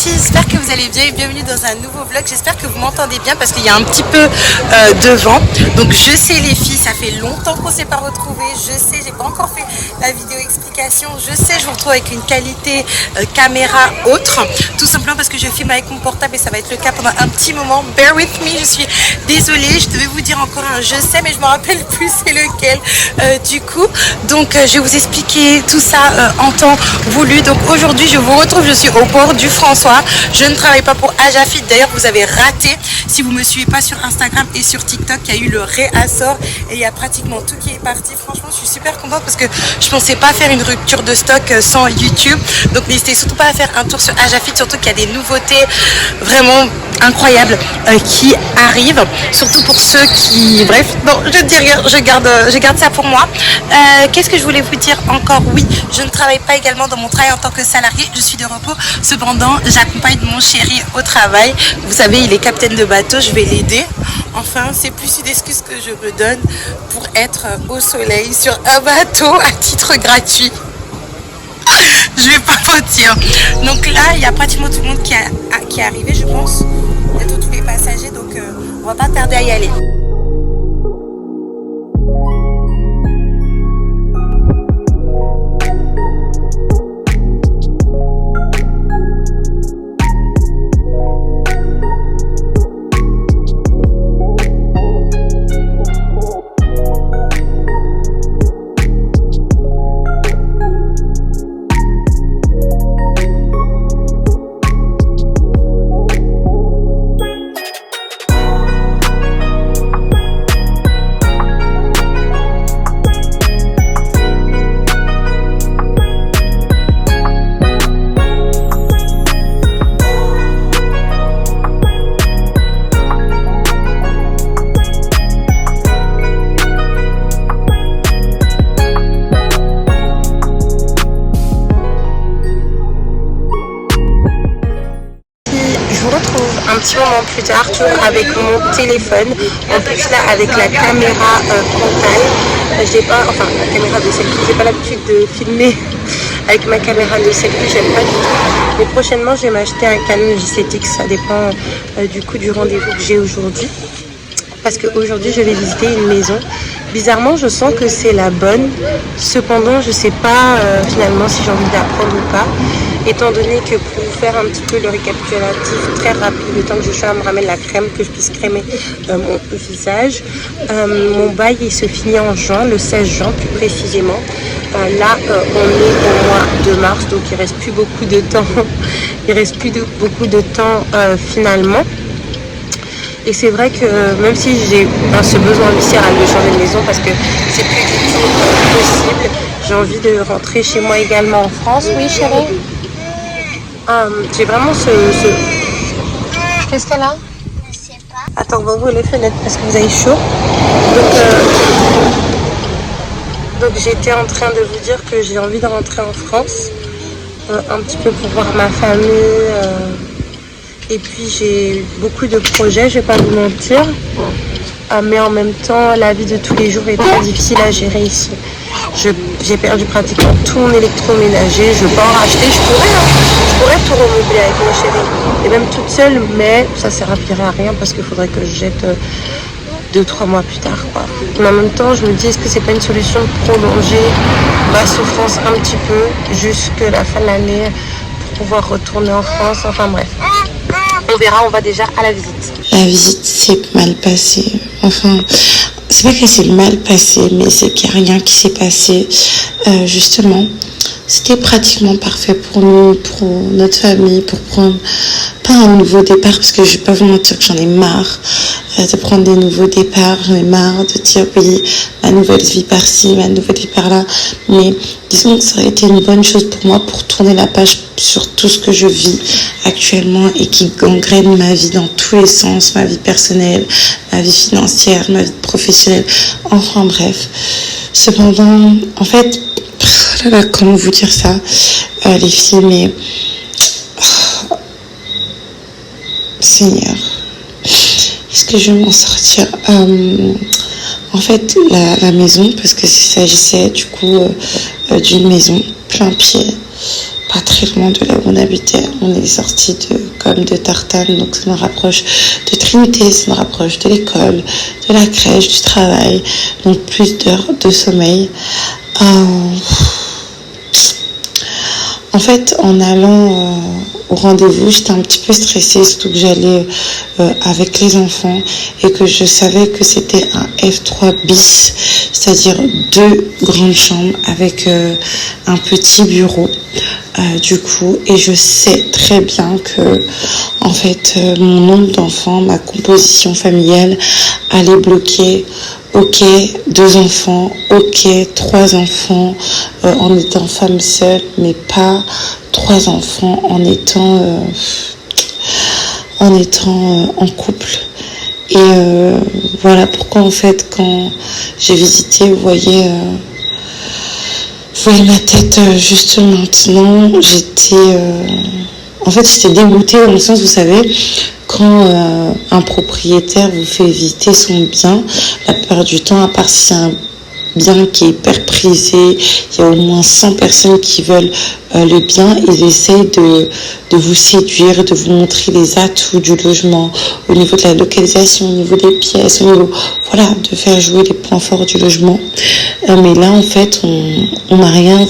filles, j'espère que vous allez bien et bienvenue dans un nouveau vlog. J'espère que vous m'entendez bien parce qu'il y a un petit peu de vent. Donc je sais les filles, ça fait longtemps qu'on ne s'est pas retrouvés. Je sais, j'ai pas encore fait la vidéo explication. Je sais, je vous retrouve avec une qualité caméra autre. Tout simplement parce que je filme avec mon portable et ça va être le cas pendant un petit moment. Bear with me, je suis désolée. Je devais vous dire encore un je sais mais je me rappelle plus c'est lequel du coup. Donc je vais vous expliquer tout ça en temps voulu. Donc aujourd'hui je vous retrouve, je suis au port du François. Je ne travaille pas pour Ajafit. D'ailleurs vous avez raté si vous me suivez pas sur Instagram et sur TikTok. Il y a eu le réassort et il y a pratiquement tout qui est parti. Franchement je suis super contente parce que je pensais pas faire une rupture de stock sans YouTube. Donc n'hésitez surtout pas à faire un tour sur Ajafit, surtout qu'il y a des nouveautés vraiment incroyables qui arrivent, surtout pour ceux qui... Bref, non, je ne dis rien, je garde ça pour moi. Qu'est-ce que je voulais vous dire encore? Oui, je ne travaille pas également dans mon travail en tant que salarié, je suis de repos. Cependant, j'accompagne mon chéri au travail. Vous savez, il est capitaine de bateau, je vais l'aider. Enfin, c'est plus une excuse que je me donne pour être au soleil sur un bateau à titre gratuit. Je vais pas mentir. Donc là, il y a pratiquement tout le monde qui est arrivé, je pense. Bientôt tous les passagers, donc on va pas tarder à y aller. Un petit moment plus tard, toujours avec mon téléphone, en plus là avec la caméra frontale, j'ai pas, enfin la caméra de selfie, j'ai pas l'habitude de filmer avec ma caméra de selfie, j'aime pas du tout. Mais prochainement je vais m'acheter un Canon J7X, ça dépend du coup du rendez-vous que j'ai aujourd'hui. Parce qu'aujourd'hui je vais visiter une maison. Bizarrement je sens que c'est la bonne, cependant je sais pas finalement si j'ai envie d'apprendre ou pas. Étant donné que pour vous faire un petit peu le récapitulatif très rapide, le temps que Joshua me ramène la crème, que je puisse crémer mon visage, mon bail il se finit en juin, le 16 juin plus précisément. Là on est au mois de mars, donc il reste plus beaucoup de temps. Il reste plus beaucoup de temps finalement. Et c'est vrai que même si j'ai ce besoin viscéral de changer de maison parce que c'est plus du tout possible, j'ai envie de rentrer chez moi également en France. Oui chérie. J'ai vraiment ce... Qu'est-ce qu'elle a? Je sais pas. Attends, on va ouvrir les fenêtres parce que vous avez chaud. Donc j'étais en train de vous dire que j'ai envie de rentrer en France. Un petit peu pour voir ma famille. Et puis j'ai beaucoup de projets, je vais pas vous mentir. Mais en même temps, la vie de tous les jours est très difficile à gérer ici. J'ai perdu pratiquement tout mon électroménager. Je veux pas en racheter, je pourrais tout remeubler avec mon chéri. Et même toute seule, mais ça servirait à rien parce qu'il faudrait que je jette 2-3 mois plus tard, quoi. Mais en même temps, je me dis, est-ce que c'est pas une solution de prolonger ma souffrance un petit peu jusqu'à la fin de l'année pour pouvoir retourner en France? Enfin bref. On verra, on va déjà à la visite. La visite s'est mal passée. Enfin, c'est pas qu'elle s'est mal passée, mais c'est qu'il n'y a rien qui s'est passé. Justement, c'était pratiquement parfait pour nous, pour notre famille, pour prendre pas un nouveau départ, parce que je vais pas vous mentir que j'en ai marre de prendre des nouveaux départs. J'en ai marre de dire oui, ma nouvelle vie par-ci, ma nouvelle vie par-là. Mais disons que ça aurait été une bonne chose pour moi pour tourner la page sur tout ce que je vis actuellement et qui gangrène ma vie dans tous les sens, ma vie personnelle, ma vie financière, ma vie professionnelle, enfin bref. Cependant, en fait, oh là là, comment vous dire ça, les filles, mais Seigneur, est-ce que je vais m'en sortir? En fait, la maison, parce que s'il s'agissait du coup d'une maison plein pied, pas très loin de là où on habitait. On est sorti comme de Tartane, donc ça nous rapproche de Trinité, ça nous rapproche de l'école, de la crèche, du travail, donc plus d'heures de sommeil. En fait, en allant au rendez-vous, j'étais un petit peu stressée, surtout que j'allais avec les enfants et que je savais que c'était un F3 bis, c'est-à-dire 2 grandes chambres avec un petit bureau. Du coup, et je sais très bien que, en fait, mon nombre d'enfants, ma composition familiale allait bloquer. Ok, 2 enfants, ok, 3 enfants en étant femme seule, mais pas 3 enfants en étant en couple. Et voilà pourquoi en fait quand j'ai visité, vous voyez ma tête juste maintenant, j'étais dégoûtée dans le sens, vous savez, quand un propriétaire vous fait visiter son bien, la plupart du temps, à part si c'est un bien qui est hyper prisé, il y a au moins 100 personnes qui veulent le bien, ils essayent de vous séduire, de vous montrer les atouts du logement, au niveau de la localisation, au niveau des pièces, au niveau, voilà, de faire jouer les points forts du logement. Mais là, en fait, on m'a rien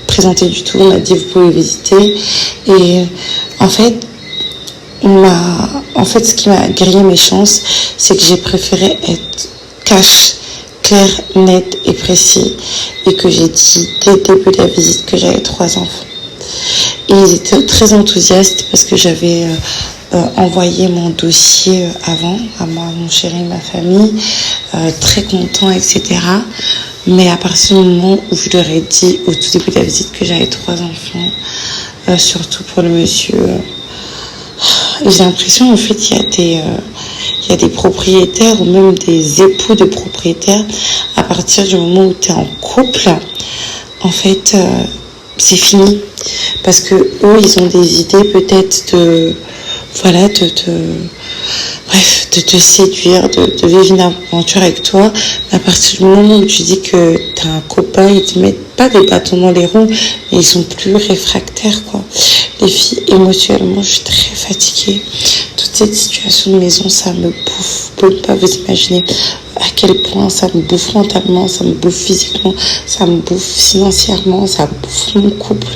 présenté du tout, on m'a dit vous pouvez visiter, et en fait, ce qui m'a grillé mes chances, c'est que j'ai préféré être cash, clair, net et précis, et que j'ai dit dès le début de la visite que j'avais 3 enfants. Et ils étaient très enthousiastes parce que j'avais envoyé mon dossier avant à moi, mon chéri, ma famille, très content, etc. Mais à partir du moment où je leur ai dit au tout début de la visite que j'avais 3 enfants, surtout pour le monsieur, j'ai l'impression en fait il y a des propriétaires ou même des époux de propriétaires, à partir du moment où tu es en couple, en fait c'est fini, parce que eux ils ont des idées peut-être de te séduire, de vivre une aventure avec toi. Mais à partir du moment où tu dis que tu as un copain, ils te mettent pas des bâtons dans les roues, mais ils sont plus réfractaires, quoi. Les filles, émotionnellement, je suis très fatiguée. Toute cette situation de maison, ça me bouffe. Vous pouvez pas vous imaginer à quel point ça me bouffe mentalement, ça me bouffe physiquement, ça me bouffe financièrement, ça bouffe mon couple.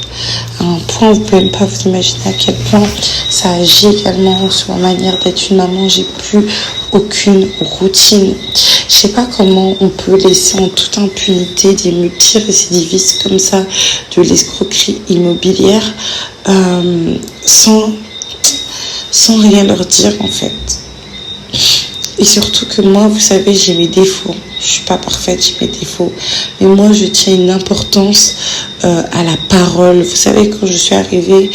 À un point, vous pouvez même pas vous imaginer à quel point ça agit également sur ma manière d'être une maman. J'ai plus aucune routine. Je sais pas comment on peut laisser en toute impunité des multirécidivistes comme ça, de l'escroquerie immobilière, sans rien leur dire en fait. Et surtout que moi, vous savez, j'ai mes défauts. Je suis pas parfaite, j'ai mes défauts. Mais moi, je tiens une importance à la parole. Vous savez, quand je suis arrivée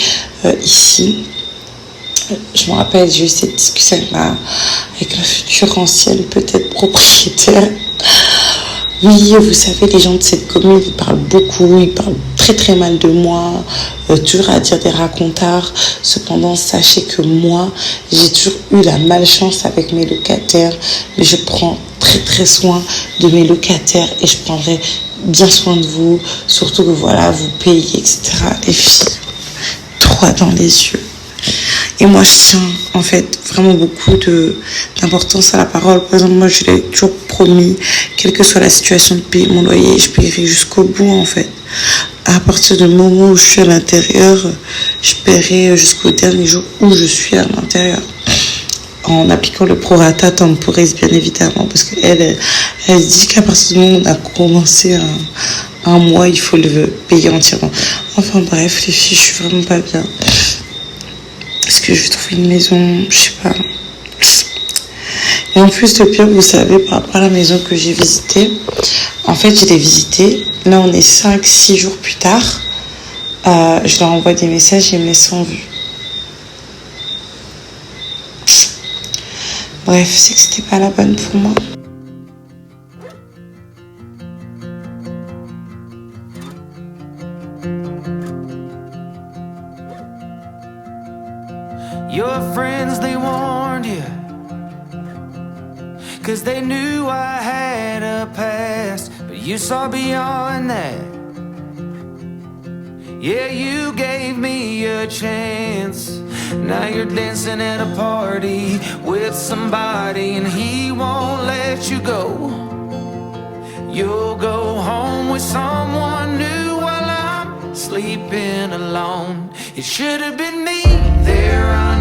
ici, je me rappelle, j'ai eu cette discussion avec ma future ancienne, peut-être propriétaire. Oui, vous savez, les gens de cette commune, ils parlent beaucoup, ils parlent très très mal de moi, toujours à dire des racontards. Cependant, sachez que moi, j'ai toujours eu la malchance avec mes locataires, mais je prends très très soin de mes locataires et je prendrai bien soin de vous, surtout que voilà, vous payez, etc. Les filles, droit dans les yeux. Et moi, je tiens en fait vraiment beaucoup d'importance à la parole. Par exemple, moi, je l'ai toujours promis, quelle que soit la situation de payer mon loyer, je paierai jusqu'au bout en fait. À partir du moment où je suis à l'intérieur, je paierai jusqu'au dernier jour où je suis à l'intérieur. En appliquant le prorata temporis, bien évidemment, parce qu'elle dit qu'à partir du moment où on a commencé un mois, il faut le payer entièrement. Enfin bref, les filles, je suis vraiment pas bien. Est-ce que je vais trouver une maison? Je sais pas. Et en plus, le pire, vous savez, par rapport à la maison que j'ai visitée, en fait, je l'ai visitée. Là, on est 5-6 jours plus tard. Je leur envoie des messages et ils me laissent en vue. Bref, c'est que c'était pas la bonne pour moi. Your friends, they warned you, 'cause they knew I had a past, but you saw beyond that. Yeah, you gave me a chance. Now you're dancing at a party with somebody and he won't let you go. You'll go home with someone new while I'm sleeping alone. It should have been me there.